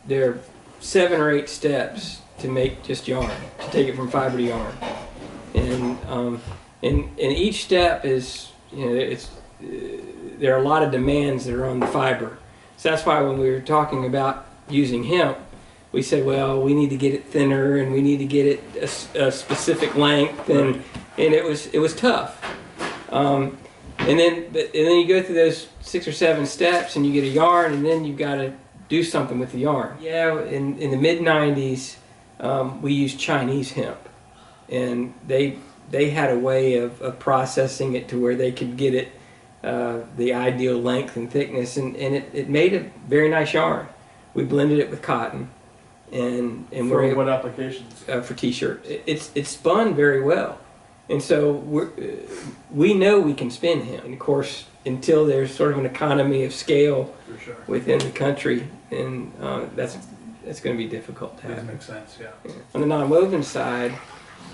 there are 7 or 8 steps to make just yarn, to take it from fiber to yarn. And each step is, there are a lot of demands that are on the fiber. So that's why when we were talking about using hemp, we said, well, we need to get it thinner and we need to get it a specific length, and it was tough. And then you go through those 6 or 7 steps and you get a yarn, and then you've got to do something with the yarn. Yeah, in the mid-90s, we used Chinese hemp, and they had a way of processing it to where they could get it the ideal length and thickness, and it made a very nice yarn. We blended it with cotton, and for what applications? For t-shirts. It spun very well, and so we know we can spin hemp. And of course, until there's sort of an economy of scale within the country, and that's going to be difficult to have. That makes sense, yeah. On the non-woven side,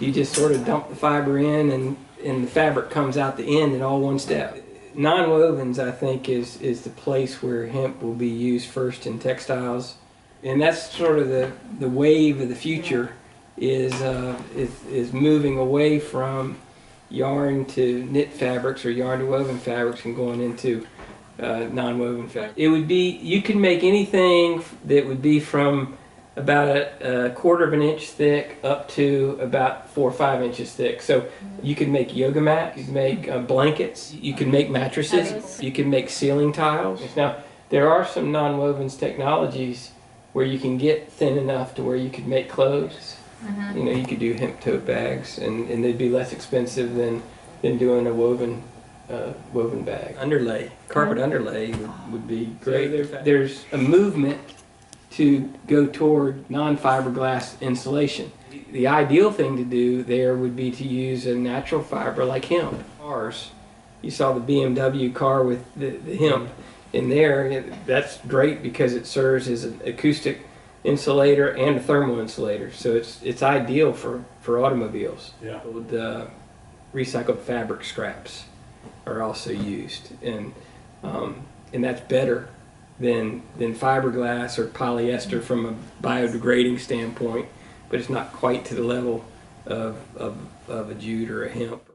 you just sort of dump the fiber in, and the fabric comes out the end in all one step. Non-wovens, I think, is the place where hemp will be used first in textiles, and that's sort of the wave of the future. Is moving away from yarn to knit fabrics or yarn to woven fabrics and going into non-woven fabric. It would be, you can make anything that would be from about a 1/4 of an inch thick up to about 4 or 5 inches thick. So you can make yoga mats, you can make blankets, you can make mattresses, you can make ceiling tiles. Now, there are some non-wovens technologies where you can get thin enough to where you could make clothes. You could do hemp tote bags, and they'd be less expensive than doing a woven bag. Underlay, carpet underlay would be great. There's a movement to go toward non-fiberglass insulation. The ideal thing to do there would be to use a natural fiber like hemp. Cars, you saw the BMW car with the hemp in there. That's great because it serves as an acoustic insulator and a thermal insulator, so it's ideal for automobiles. Yeah. The recycled fabric scraps are also used, and that's better than fiberglass or polyester from a biodegrading standpoint, but it's not quite to the level of a jute or a hemp.